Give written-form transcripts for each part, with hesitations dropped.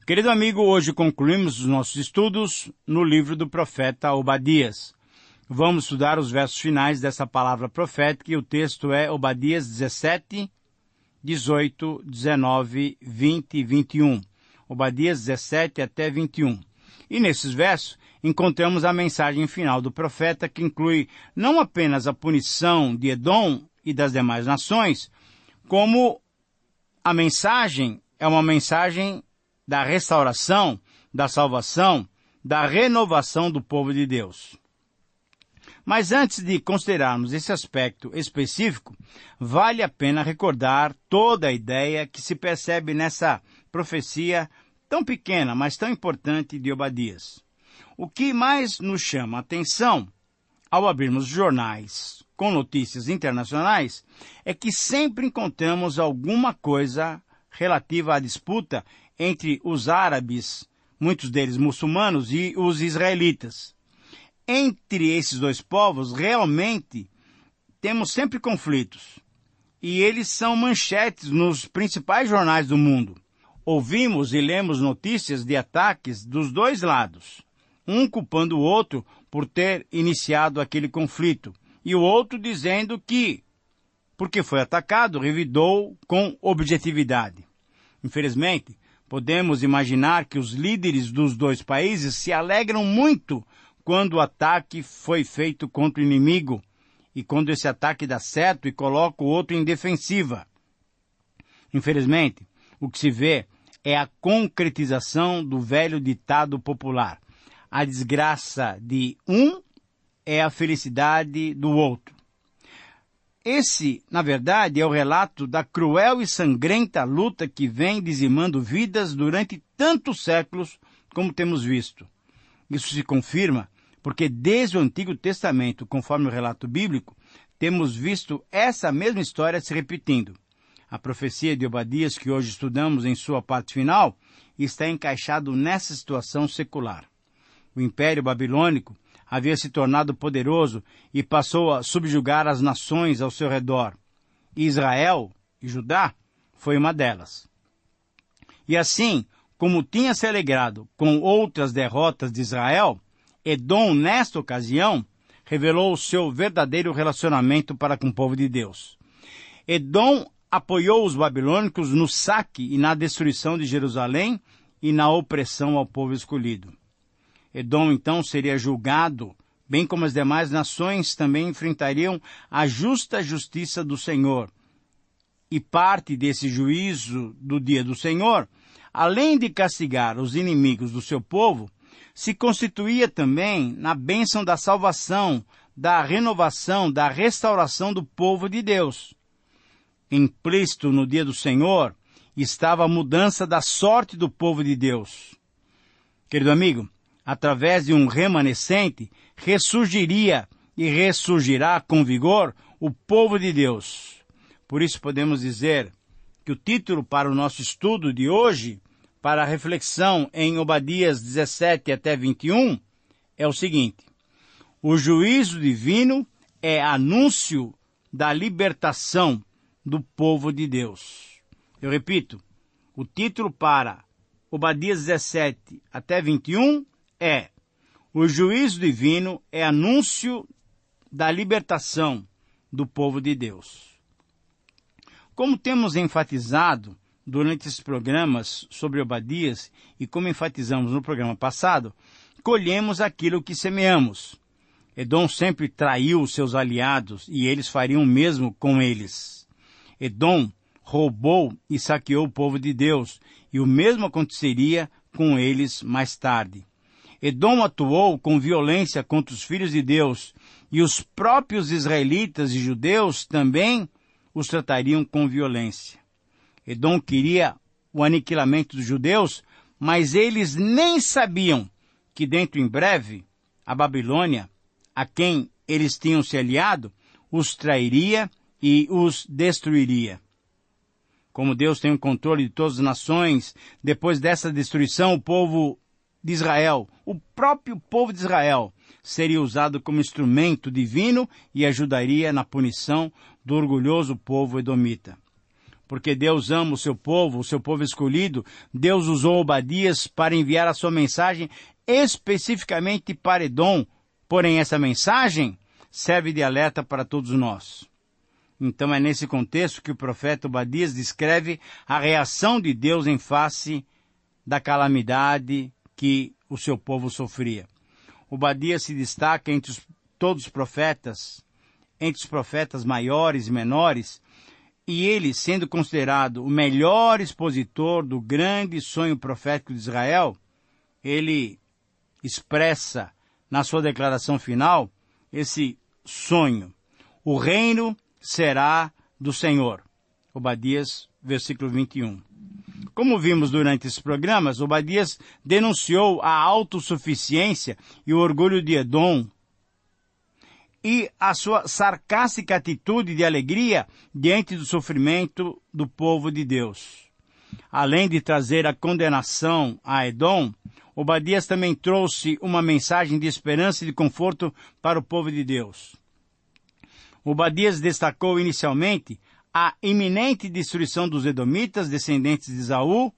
Querido amigo, hoje concluímos os nossos estudos no livro do profeta Obadias. Vamos estudar os versos finais dessa palavra profética e o texto é Obadias 17, 18, 19, 20 e 21. Obadias 17 até 21. E nesses versos encontramos a mensagem final do profeta que inclui não apenas a punição de Edom e das demais nações, como a mensagem é uma mensagem da restauração, da salvação, da renovação do povo de Deus. Mas antes de considerarmos esse aspecto específico, vale a pena recordar toda a ideia que se percebe nessa profecia tão pequena, mas tão importante de Obadias. O que mais nos chama a atenção ao abrirmos jornais com notícias internacionais é que sempre encontramos alguma coisa relativa à disputa entre os árabes, muitos deles muçulmanos, e os israelitas. Entre esses dois povos, realmente, temos sempre conflitos. E eles são manchetes nos principais jornais do mundo. Ouvimos e lemos notícias de ataques dos dois lados, um culpando o outro por ter iniciado aquele conflito, e o outro dizendo que, porque foi atacado, revidou com objetividade. Infelizmente, podemos imaginar que os líderes dos dois países se alegram muito quando o ataque foi feito contra o inimigo e quando esse ataque dá certo e coloca o outro em defensiva. Infelizmente, o que se vê é a concretização do velho ditado popular. A desgraça de um é a felicidade do outro. Esse, na verdade, é o relato da cruel e sangrenta luta que vem dizimando vidas durante tantos séculos como temos visto. Isso se confirma porque desde o Antigo Testamento, conforme o relato bíblico, temos visto essa mesma história se repetindo. A profecia de Obadias, que hoje estudamos em sua parte final, está encaixado nessa situação secular. O Império Babilônico havia se tornado poderoso e passou a subjugar as nações ao seu redor. E Israel e Judá foi uma delas. E assim, como tinha se alegrado com outras derrotas de Israel, Edom, nesta ocasião, revelou o seu verdadeiro relacionamento para com o povo de Deus. Edom apoiou os babilônicos no saque e na destruição de Jerusalém e na opressão ao povo escolhido. Edom, então, seria julgado, bem como as demais nações também enfrentariam a justa justiça do Senhor. E parte desse juízo do dia do Senhor, além de castigar os inimigos do seu povo, se constituía também na bênção da salvação, da renovação, da restauração do povo de Deus. Implícito no dia do Senhor estava a mudança da sorte do povo de Deus. Querido amigo, através de um remanescente, ressurgiria e ressurgirá com vigor o povo de Deus. Por isso podemos dizer que o título para o nosso estudo de hoje, para a reflexão em Obadias 17 até 21, é o seguinte: o juízo divino é anúncio da libertação do povo de Deus. Eu repito, o título para Obadias 17 até 21 é: o juízo divino é anúncio da libertação do povo de Deus. Como temos enfatizado durante esses programas sobre Obadias e como enfatizamos no programa passado, colhemos aquilo que semeamos. Edom sempre traiu seus aliados e eles fariam o mesmo com eles. Edom roubou e saqueou o povo de Deus e o mesmo aconteceria com eles mais tarde. Edom atuou com violência contra os filhos de Deus e os próprios israelitas e judeus também os tratariam com violência. Edom queria o aniquilamento dos judeus, mas eles nem sabiam que dentro em breve a Babilônia, a quem eles tinham se aliado, os trairia e os destruiria. Como Deus tem o controle de todas as nações, depois dessa destruição, o povo de Israel, o próprio povo de Israel, seria usado como instrumento divino e ajudaria na punição do orgulhoso povo edomita. porque Deus ama o seu povo escolhido, Deus usou Obadias para enviar a sua mensagem especificamente para Edom. Porém, essa mensagem serve de alerta para todos nós. Então é nesse contexto que o profeta Obadias descreve a reação de Deus em face da calamidade que o seu povo sofria. Obadias se destaca entre todos os profetas, entre os profetas maiores e menores, e ele, sendo considerado o melhor expositor do grande sonho profético de Israel, ele expressa na sua declaração final esse sonho. O reino será do Senhor. Obadias, versículo 21. Como vimos durante esses programas, Obadias denunciou a autossuficiência e o orgulho de Edom e a sua sarcástica atitude de alegria diante do sofrimento do povo de Deus. Além de trazer a condenação a Edom, Obadias também trouxe uma mensagem de esperança e de conforto para o povo de Deus. Obadias destacou inicialmente a iminente destruição dos edomitas, descendentes de Esaú,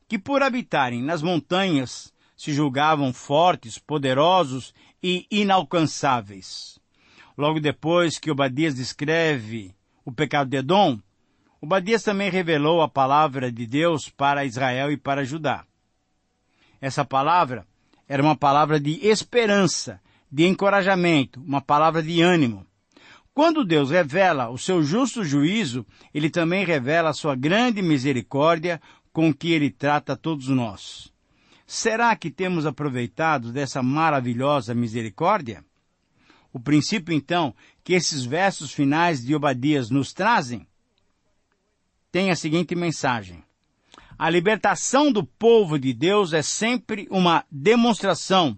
que por habitarem nas montanhas se julgavam fortes, poderosos e inalcançáveis. Logo depois que Obadias descreve o pecado de Edom, Obadias também revelou a palavra de Deus para Israel e para Judá. Essa palavra era uma palavra de esperança, de encorajamento, uma palavra de ânimo. Quando Deus revela o seu justo juízo, Ele também revela a sua grande misericórdia com que Ele trata todos nós. Será que temos aproveitado dessa maravilhosa misericórdia? O princípio, então, que esses versos finais de Obadias nos trazem, tem a seguinte mensagem. A libertação do povo de Deus é sempre uma demonstração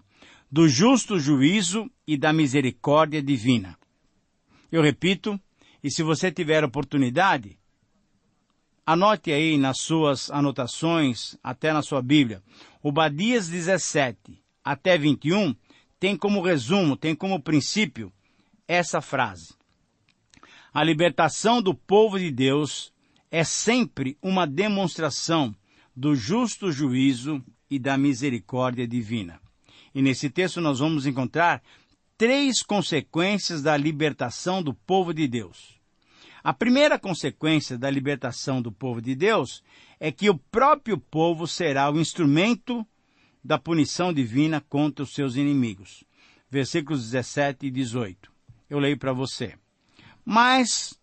do justo juízo e da misericórdia divina. Eu repito, e se você tiver oportunidade, anote aí nas suas anotações, até na sua Bíblia, Obadias 17 até 21, tem como resumo, tem como princípio, essa frase. A libertação do povo de Deus é sempre uma demonstração do justo juízo e da misericórdia divina. E nesse texto nós vamos encontrar 3 consequências da libertação do povo de Deus. A primeira consequência da libertação do povo de Deus é que o próprio povo será o instrumento da punição divina contra os seus inimigos. Versículos 17 e 18. Eu leio para você. Mas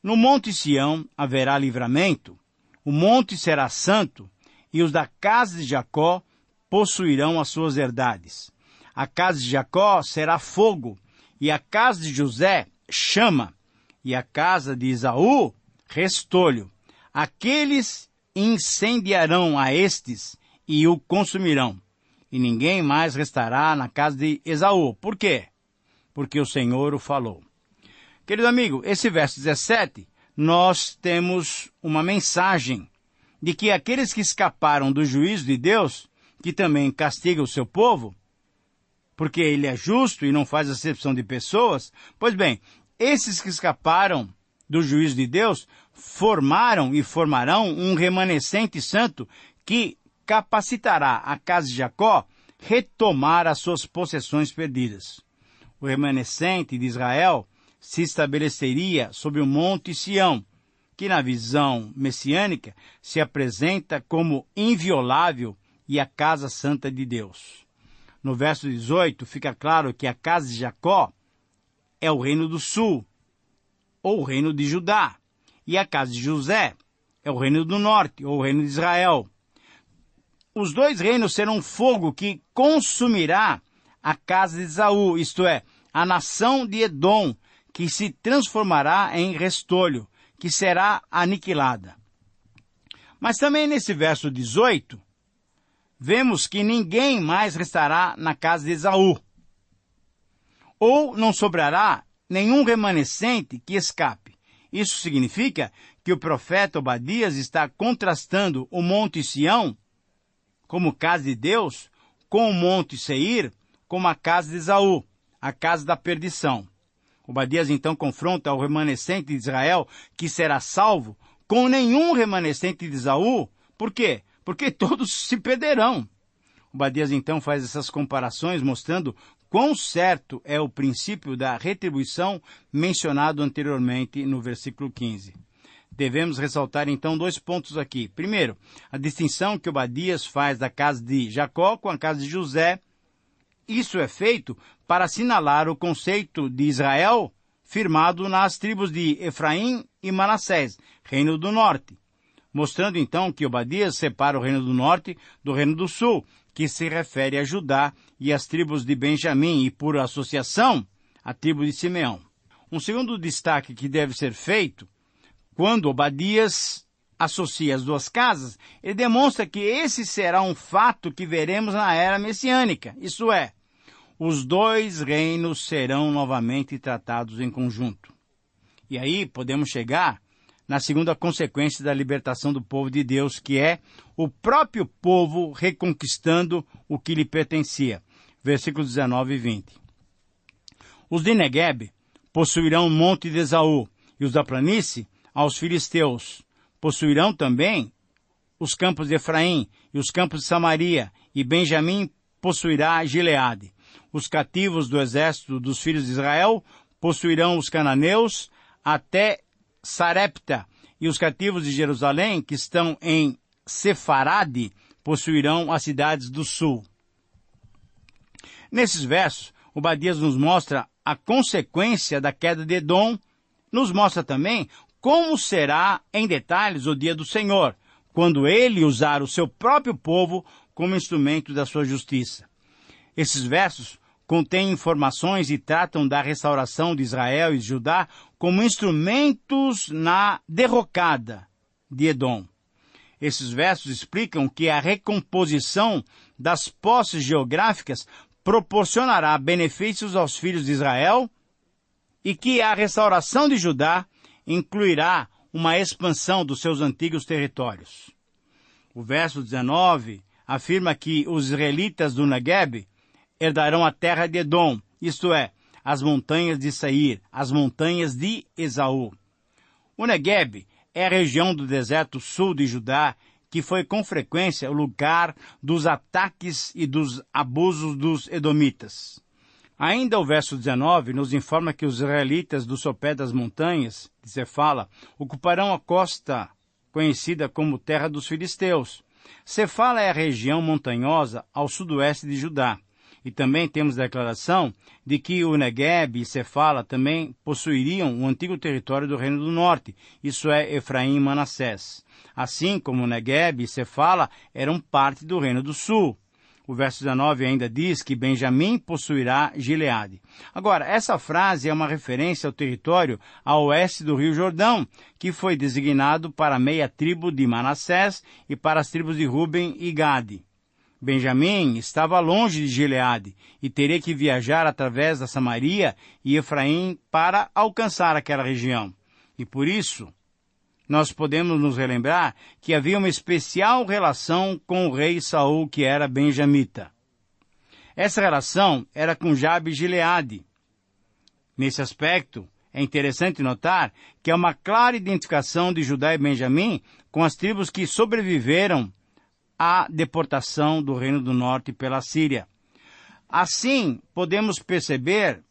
no Monte Sião haverá livramento, o monte será santo, e os da casa de Jacó possuirão as suas herdades. A casa de Jacó será fogo, e a casa de José chama, e a casa de Esaú restolho. Aqueles incendiarão a estes e o consumirão, e ninguém mais restará na casa de Esaú. Por quê? Porque o Senhor o falou. Querido amigo, esse verso 17, nós temos uma mensagem de que aqueles que escaparam do juízo de Deus, que também castiga o seu povo, porque ele é justo e não faz acepção de pessoas, pois bem, esses que escaparam do juízo de Deus formaram e formarão um remanescente santo que capacitará a casa de Jacó retomar as suas possessões perdidas. O remanescente de Israel se estabeleceria sob o Monte Sião, que na visão messiânica se apresenta como inviolável e a casa santa de Deus. No verso 18 fica claro que a casa de Jacó é o reino do sul, ou o reino de Judá, e a casa de José é o reino do norte, ou o reino de Israel. Os 2 reinos serão fogo que consumirá a casa de Esaú, isto é, a nação de Edom, que se transformará em restolho, que será aniquilada. Mas também nesse verso 18, vemos que ninguém mais restará na casa de Esaú, ou não sobrará nenhum remanescente que escape. Isso significa que o profeta Obadias está contrastando o Monte Sião, como casa de Deus, com o Monte Seir, como a casa de Esaú, a casa da perdição. Obadias então confronta o remanescente de Israel, que será salvo, com nenhum remanescente de Esaú. Por quê? Porque todos se perderão. Obadias então faz essas comparações mostrando quão certo é o princípio da retribuição mencionado anteriormente no versículo 15. Devemos ressaltar então 2 pontos aqui. Primeiro, a distinção que Obadias faz da casa de Jacó com a casa de José. Isso é feito para assinalar o conceito de Israel firmado nas tribos de Efraim e Manassés, reino do norte, mostrando então que Obadias separa o reino do norte do reino do sul, que se refere a Judá e as tribos de Benjamim e, por associação, a tribo de Simeão. Um segundo destaque que deve ser feito, quando Obadias associa as 2 casas, ele demonstra que esse será um fato que veremos na era messiânica, isto é, os 2 reinos serão novamente tratados em conjunto. E aí podemos chegar na segunda consequência da libertação do povo de Deus, que é o próprio povo reconquistando o que lhe pertencia. Versículos 19 e 20. Os de Negueb possuirão o monte de Esaú, e os da planície aos filisteus. Possuirão também os campos de Efraim e os campos de Samaria, e Benjamim possuirá Gileade. Os cativos do exército dos filhos de Israel possuirão os cananeus até Sarepta, e os cativos de Jerusalém, que estão em Sefarade, possuirão as cidades do sul. Nesses versos, Obadias nos mostra a consequência da queda de Edom, nos mostra também como será em detalhes o dia do Senhor, quando ele usar o seu próprio povo como instrumento da sua justiça. Esses versos contêm informações e tratam da restauração de Israel e de Judá como instrumentos na derrocada de Edom. Esses versos explicam que a recomposição das posses geográficas proporcionará benefícios aos filhos de Israel e que a restauração de Judá incluirá uma expansão dos seus antigos territórios. O verso 19 afirma que os israelitas do Negueb herdarão a terra de Edom, isto é, as montanhas de Seir, as montanhas de Esaú. O Negueb é a região do deserto sul de Judá, que foi com frequência o lugar dos ataques e dos abusos dos edomitas. Ainda o verso 19 nos informa que os israelitas do sopé das montanhas, de Cefala, ocuparão a costa conhecida como terra dos filisteus. Cefala é a região montanhosa ao sudoeste de Judá. E também temos a declaração de que o Negueb e Cefala também possuiriam o antigo território do Reino do Norte, isso é, Efraim e Manassés. Assim como o Negueb e Cefala eram parte do Reino do Sul. O verso 19 ainda diz que Benjamim possuirá Gileade. Agora, essa frase é uma referência ao território a oeste do Rio Jordão, que foi designado para a meia tribo de Manassés e para as tribos de Ruben e Gade. Benjamim estava longe de Gileade e teria que viajar através da Samaria e Efraim para alcançar aquela região. E por isso, nós podemos nos relembrar que havia uma especial relação com o rei Saul, que era benjamita. Essa relação era com Jabe e Gileade. Nesse aspecto, é interessante notar que há uma clara identificação de Judá e Benjamim com as tribos que sobreviveram à deportação do Reino do Norte pela Síria. Assim, podemos perceber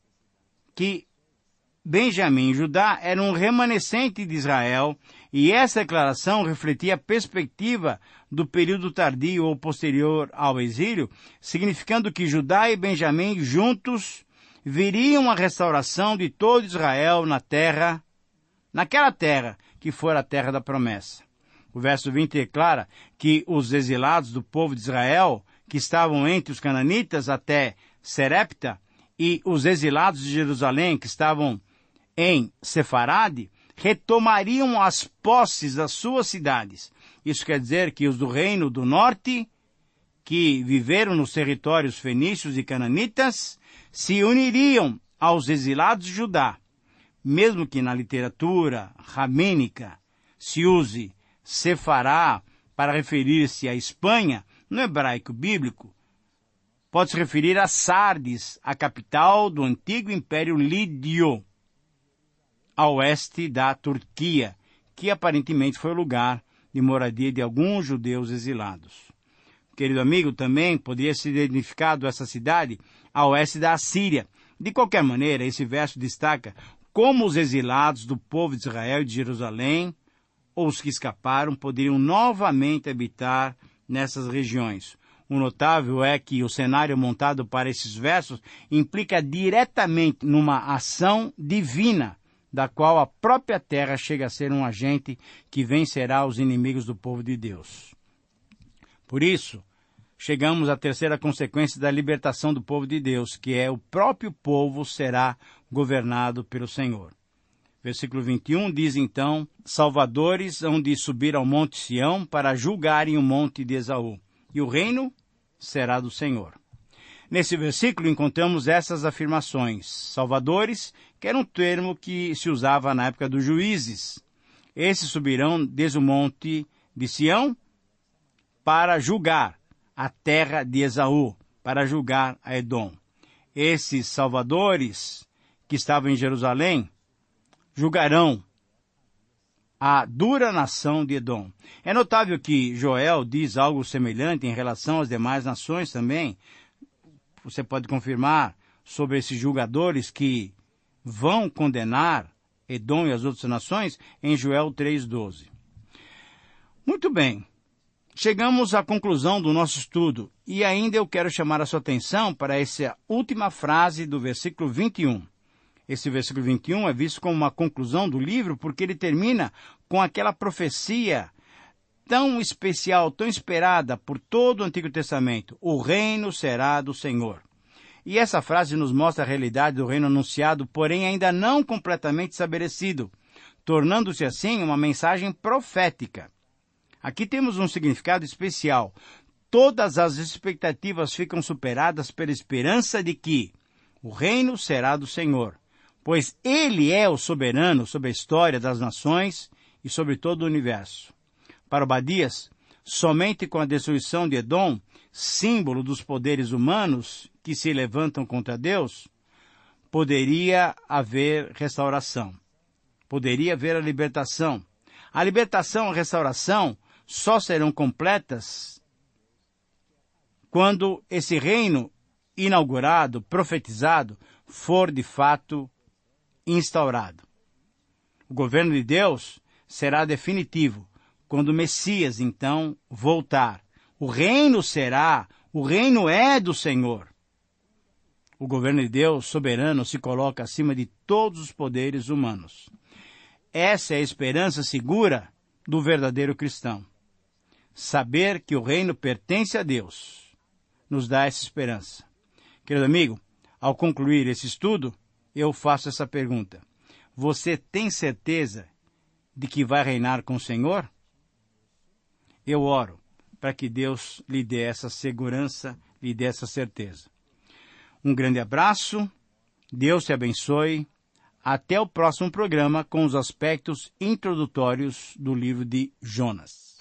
que Benjamim e Judá eram um remanescente de Israel, e essa declaração refletia a perspectiva do período tardio ou posterior ao exílio, significando que Judá e Benjamim juntos viriam a restauração de todo Israel naquela terra que fora a terra da promessa. O verso 20 declara que os exilados do povo de Israel, que estavam entre os cananitas até Serepta, e os exilados de Jerusalém, que estavam em Sefarade, retomariam as posses das suas cidades. Isso quer dizer que os do reino do norte, que viveram nos territórios fenícios e cananitas, se uniriam aos exilados de Judá, mesmo que na literatura rabínica se use Sefará para referir-se à Espanha, no hebraico bíblico, pode se referir a Sardes, a capital do antigo Império Lídio, a oeste da Turquia, que aparentemente foi o lugar de moradia de alguns judeus exilados. Querido amigo, também poderia ser identificado essa cidade a oeste da Assíria. De qualquer maneira, esse verso destaca como os exilados do povo de Israel e de Jerusalém, ou os que escaparam, poderiam novamente habitar nessas regiões. O notável é que o cenário montado para esses versos implica diretamente numa ação divina, da qual a própria terra chega a ser um agente que vencerá os inimigos do povo de Deus. Por isso, chegamos à terceira consequência da libertação do povo de Deus, que é o próprio povo será governado pelo Senhor. Versículo 21 diz então, salvadores hão de subir ao monte Sião para julgarem o monte de Esaú, e o reino será do Senhor. Nesse versículo encontramos essas afirmações. Salvadores, que era um termo que se usava na época dos juízes. Esses subirão desde o monte de Sião para julgar a terra de Esaú, para julgar a Edom. Esses salvadores que estavam em Jerusalém julgarão a dura nação de Edom. É notável que Joel diz algo semelhante em relação às demais nações também. Você pode confirmar sobre esses julgadores que vão condenar Edom e as outras nações em Joel 3,12. Muito bem. Chegamos à conclusão do nosso estudo e ainda eu quero chamar a sua atenção para essa última frase do versículo 21. Esse versículo 21 é visto como uma conclusão do livro porque ele termina com aquela profecia tão especial, tão esperada por todo o Antigo Testamento. O reino será do Senhor. E essa frase nos mostra a realidade do reino anunciado, porém ainda não completamente estabelecido, tornando-se assim uma mensagem profética. Aqui temos um significado especial. Todas as expectativas ficam superadas pela esperança de que o reino será do Senhor, pois Ele é o soberano sobre a história das nações e sobre todo o universo. Para Obadias, somente com a destruição de Edom, símbolo dos poderes humanos que se levantam contra Deus, poderia haver restauração. Poderia haver a libertação. A libertação e a restauração só serão completas quando esse reino inaugurado, profetizado, for de fato instaurado. O governo de Deus será definitivo quando o Messias, então, voltar. O reino é do Senhor. O governo de Deus, soberano, se coloca acima de todos os poderes humanos. Essa é a esperança segura do verdadeiro cristão. Saber que o reino pertence a Deus nos dá essa esperança. Querido amigo, ao concluir esse estudo, eu faço essa pergunta. Você tem certeza de que vai reinar com o Senhor? Eu oro para que Deus lhe dê essa segurança, lhe dê essa certeza. Um grande abraço, Deus te abençoe. Até o próximo programa com os aspectos introdutórios do livro de Jonas.